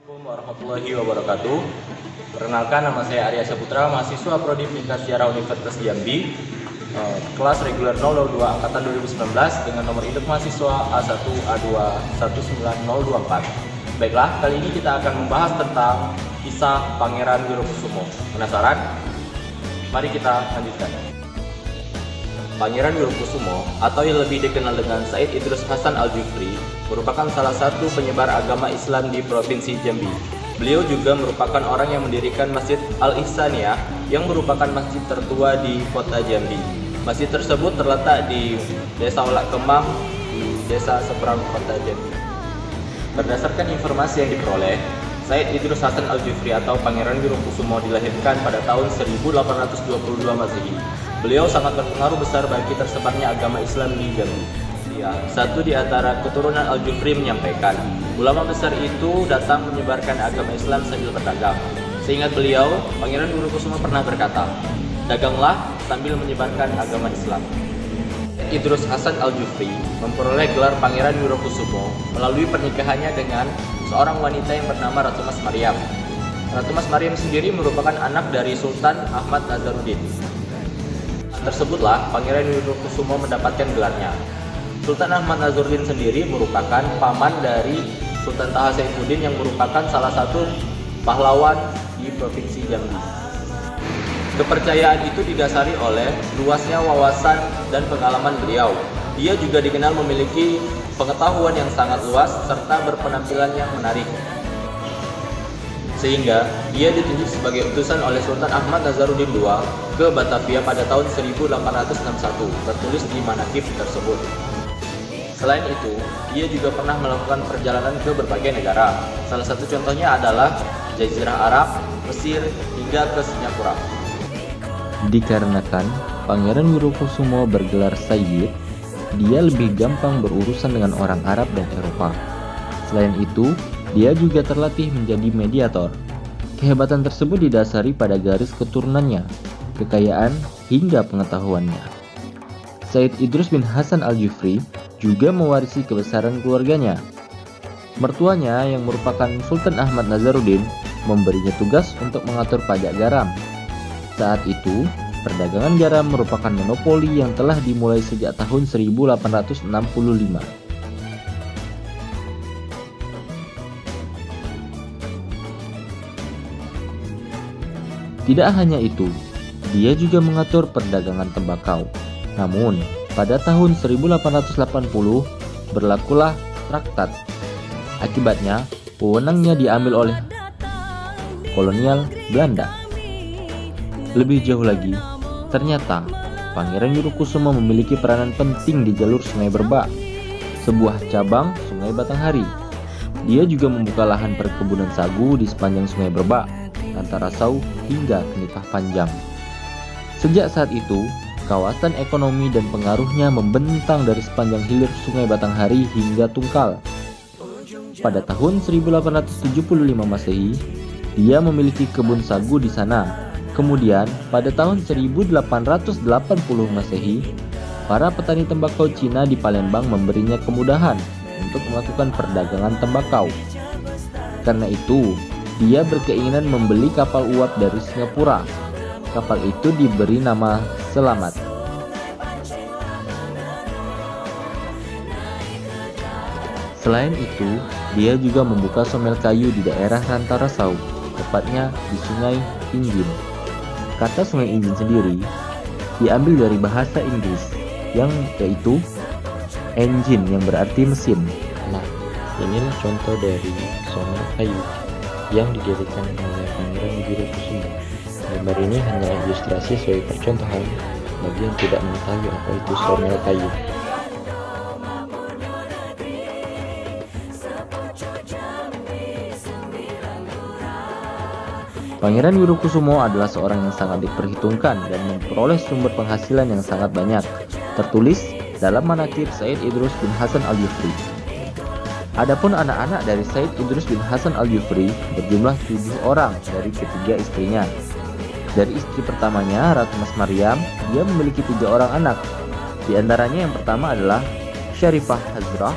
Assalamualaikum warahmatullahi wabarakatuh. Perkenalkan, nama saya Arya Saputra, mahasiswa Prodi Pendidikan Sejarah Universitas Jambi, kelas reguler 002 angkatan 2019 dengan nomor induk mahasiswa A1A2 19024. Baiklah, kali ini kita akan membahas tentang kisah Pangeran Wirokusumo. Penasaran? Mari kita lanjutkan. Pangeran Wirokusumo atau yang lebih dikenal dengan Said Idrus Hasan Al-Jufri merupakan salah satu penyebar agama Islam di Provinsi Jambi. Beliau juga merupakan orang yang mendirikan Masjid Al-Ihsaniyah yang merupakan masjid tertua di kota Jambi. Masjid tersebut terletak di Desa Olak Kemang, di desa seberang kota Jambi. Berdasarkan informasi yang diperoleh, Said Idrus Hasan Al-Jufri atau Pangeran Wirokusumo dilahirkan pada tahun 1822 Masehi. Beliau sangat berpengaruh besar bagi tersebarnya agama Islam di Jambi. Satu di antara keturunan Al-Jufri menyampaikan, ulama besar itu datang menyebarkan agama Islam sambil berdagang. Seingat beliau, Pangeran Wirokusumo pernah berkata, "Daganglah sambil menyebarkan agama Islam." Idrus Hasan Al-Jufri memperoleh gelar Pangeran Wirokusumo melalui pernikahannya dengan seorang wanita yang bernama Ratu Mas Maryam. Ratu Mas Maryam sendiri merupakan anak dari Sultan Ahmad Nazaruddin. Tersebutlah Pangeran Wirokusumo mendapatkan gelarnya. Sultan Ahmad Nazaruddin sendiri merupakan paman dari Sultan Taha Saifuddin yang merupakan salah satu pahlawan di Provinsi Jambi. Kepercayaan itu didasari oleh luasnya wawasan dan pengalaman beliau. Dia juga dikenal memiliki pengetahuan yang sangat luas serta berpenampilan yang menarik. Sehingga ia ditunjuk sebagai utusan oleh Sultan Ahmad Nazaruddin II ke Batavia pada tahun 1861, tertulis di manakib tersebut. Selain itu, ia juga pernah melakukan perjalanan ke berbagai negara. Salah satu contohnya adalah Jazirah Arab, Mesir, hingga ke Singapura. Dikarenakan Pangeran Wirokusumo bergelar Sayyid, dia lebih gampang berurusan dengan orang Arab dan Eropa. Selain itu, dia juga terlatih menjadi mediator. Kehebatan tersebut didasari pada garis keturunannya, kekayaan, hingga pengetahuannya. Said Idrus bin Hasan Al-Jufri juga mewarisi kebesaran keluarganya. Mertuanya yang merupakan Sultan Ahmad Nazaruddin memberinya tugas untuk mengatur pajak garam. Saat itu, perdagangan garam merupakan monopoli yang telah dimulai sejak tahun 1865. Tidak hanya itu, dia juga mengatur perdagangan tembakau. Namun, pada tahun 1880 berlakulah traktat. Akibatnya, wewenangnya diambil oleh kolonial Belanda. Lebih jauh lagi, ternyata Pangeran Wirokusumo memiliki peranan penting di jalur Sungai Berbak, sebuah cabang Sungai Batanghari. Dia juga membuka lahan perkebunan sagu di sepanjang Sungai Berbak, antara Sau hingga Kenipah Panjang. Sejak saat itu, kawasan ekonomi dan pengaruhnya membentang dari sepanjang hilir Sungai Batanghari hingga Tungkal. Pada tahun 1875 Masehi, dia memiliki kebun sagu di sana. Kemudian, pada tahun 1880 Masehi, para petani tembakau Cina di Palembang memberinya kemudahan untuk melakukan perdagangan tembakau. Karena itu, dia berkeinginan membeli kapal uap dari Singapura. Kapal itu diberi nama Selamat. Selain itu, dia juga membuka somel kayu di daerah Rantara Sau, tepatnya di Sungai Injin. Kata Sungai Injin sendiri diambil dari bahasa Inggris, yaitu engine yang berarti mesin. Nah, inilah contoh dari somel kayu yang didirikan oleh Pangeran Wirokusumo. Gambar ini hanya ilustrasi sebagai percontohan bagi yang tidak mengetahui apa itu somel kayu. Pangeran Wirokusumo adalah seorang yang sangat diperhitungkan dan memperoleh sumber penghasilan yang sangat banyak, tertulis dalam manakib Said Idrus bin Hasan Al-Jufri. Adapun anak-anak dari Said Idrus bin Hasan Al-Jufri berjumlah 7 orang dari ketiga istrinya. Dari istri pertamanya, Ratu Mas Maryam, dia memiliki 3 orang anak. Di antaranya yang pertama adalah Syarifah Hazrah,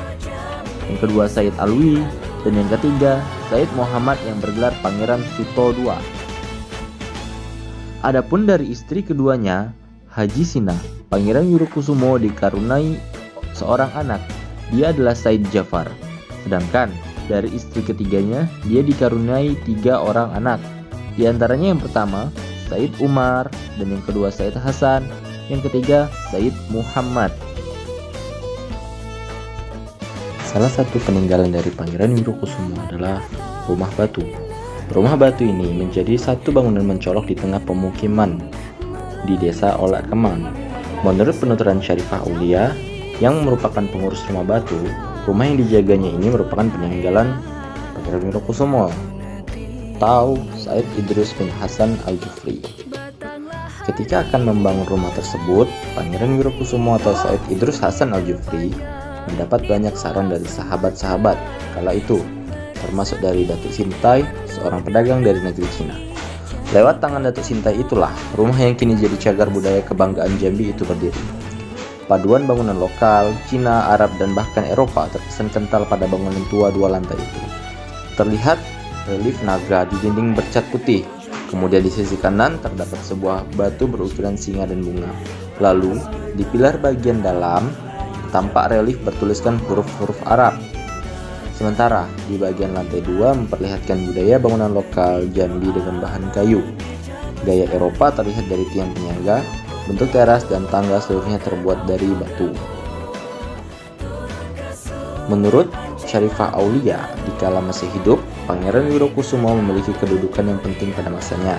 yang kedua Said Alwi, dan yang ketiga Said Muhammad yang bergelar Pangeran Suto II. Adapun dari istri keduanya, Haji Sina, Pangeran Wirokusumo dikaruniai seorang anak. Dia adalah Said Jafar. Sedangkan dari istri ketiganya, dia dikaruniai 3 orang anak. Di antaranya yang pertama, Said Umar, dan yang kedua Said Hasan, yang ketiga Said Muhammad. Salah satu peninggalan dari Pangeran Wirokusumo adalah rumah batu. Rumah batu ini menjadi satu bangunan mencolok di tengah pemukiman di desa Olak Kemang. Menurut penuturan Syarifah Aulia yang merupakan pengurus rumah batu, rumah yang dijaganya ini merupakan peninggalan Pangeran Wirokusumo atau Said Idrus bin Hasan Al-Jufri. Ketika akan membangun rumah tersebut, Pangeran Wirokusumo atau Said Idrus Hasan Al-Jufri mendapat banyak saran dari sahabat-sahabat kala itu, termasuk dari Datuk Sintai, seorang pedagang dari negeri Cina. Lewat tangan Datuk Sintai itulah rumah yang kini jadi cagar budaya kebanggaan Jambi itu berdiri. Paduan bangunan lokal, Cina, Arab, dan bahkan Eropa terkesan kental pada bangunan tua 2 lantai itu. Terlihat relief naga di dinding bercat putih. Kemudian di sisi kanan terdapat sebuah batu berukiran singa dan bunga. Lalu di pilar bagian dalam tampak relief bertuliskan huruf-huruf Arab. Sementara di bagian lantai 2 memperlihatkan budaya bangunan lokal Jambi dengan bahan kayu. Gaya Eropa terlihat dari tiang penyangga, bentuk teras dan tangga seluruhnya terbuat dari batu. Menurut Syarifah Aulia, dikala masih hidup, Pangeran Wirokusumo memiliki kedudukan yang penting pada masanya.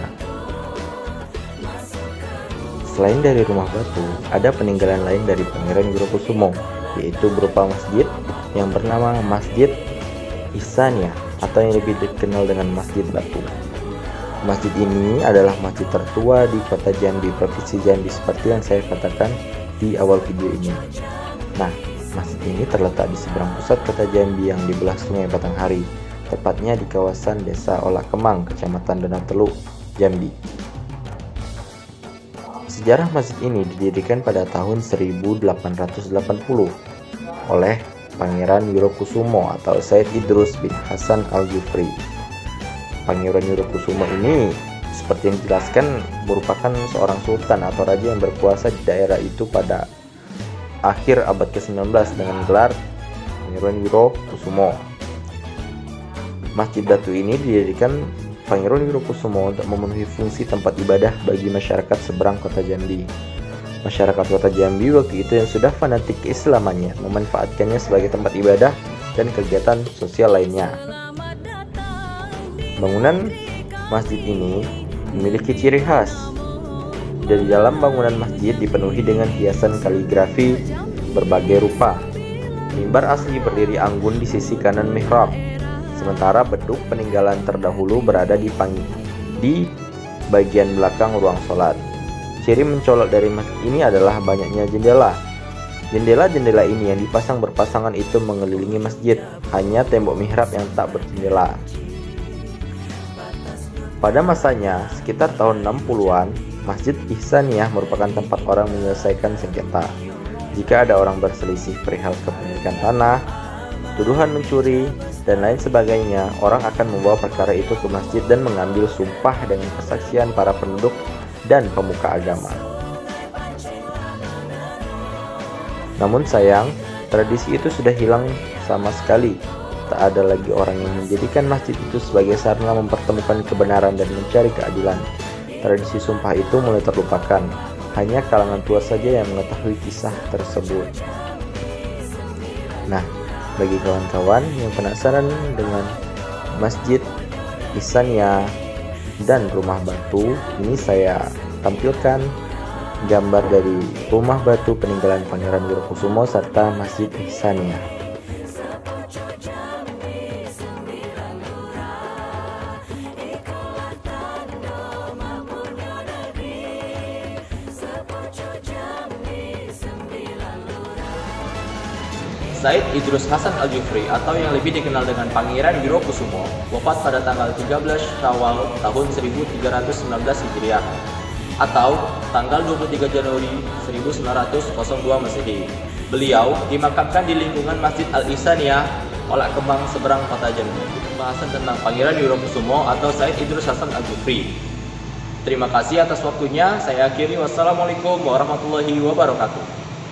Selain dari rumah batu, ada peninggalan lain dari Pangeran Wirokusumo, yaitu berupa masjid yang bernama Masjid Ihsaniyah atau yang lebih dikenal dengan Masjid Batu. Masjid ini adalah masjid tertua di kota Jambi, Provinsi Jambi, seperti yang saya katakan di awal video ini. Nah, masjid ini terletak di seberang pusat kota Jambi yang dibelah Sungai Batanghari, tepatnya di kawasan Desa Olak Kemang, Kecamatan Danau Teluk, Jambi. Sejarah masjid ini didirikan pada tahun 1880 oleh Pangeran Wirokusumo atau Said Idrus bin Hasan Al-Jufri. Pangeran Wirokusumo ini seperti yang dijelaskan merupakan seorang sultan atau raja yang berkuasa di daerah itu pada akhir abad ke-19 dengan gelar Pangeran Wirokusumo. Masjid Batu ini didirikan Pangeran Wirokusumo untuk memenuhi fungsi tempat ibadah bagi masyarakat seberang kota Jambi. Masyarakat kota Jambi waktu itu yang sudah fanatik keislamannya memanfaatkannya sebagai tempat ibadah dan kegiatan sosial lainnya. Bangunan masjid ini memiliki ciri khas. Dari dalam bangunan masjid dipenuhi dengan hiasan kaligrafi berbagai rupa. Mimbar asli berdiri anggun di sisi kanan mihrab, sementara beduk peninggalan terdahulu berada di bagian belakang ruang sholat. Ciri mencolok dari masjid ini adalah banyaknya jendela. Jendela-jendela ini yang dipasang berpasangan itu mengelilingi masjid, hanya tembok mihrab yang tak berjendela. Pada masanya, sekitar tahun 60-an, Masjid Ihsaniyah merupakan tempat orang menyelesaikan sengketa. Jika ada orang berselisih perihal kepemilikan tanah, tuduhan mencuri, dan lain sebagainya, orang akan membawa perkara itu ke masjid dan mengambil sumpah dengan kesaksian para penduduk dan pemuka agama. Namun sayang, tradisi itu sudah hilang sama sekali. Tak ada lagi orang yang menjadikan masjid itu sebagai sarana mempertemukan kebenaran dan mencari keadilan. Tradisi sumpah itu mulai terlupakan. Hanya kalangan tua saja yang mengetahui kisah tersebut. Nah, bagi kawan-kawan yang penasaran dengan Masjid Ihsaniyah dan rumah batu, ini saya tampilkan gambar dari rumah batu peninggalan Pangeran Wirokusumo serta Masjid Ihsaniyah. Said Idrus Hasan Al-Jufri atau yang lebih dikenal dengan Pangeran Wirokusumo wafat pada tanggal 13 Syawal tahun 1319 Hijriah atau tanggal 23 Januari 1902 Masehi. Beliau dimakamkan di lingkungan Masjid Al-Ihsaniyah Olak Kembang seberang kota Jambi. Pembahasan tentang Pangeran Wirokusumo atau Said Idrus Hasan Al-Jufri. Terima kasih atas waktunya. Saya akhiri. Wassalamualaikum warahmatullahi wabarakatuh.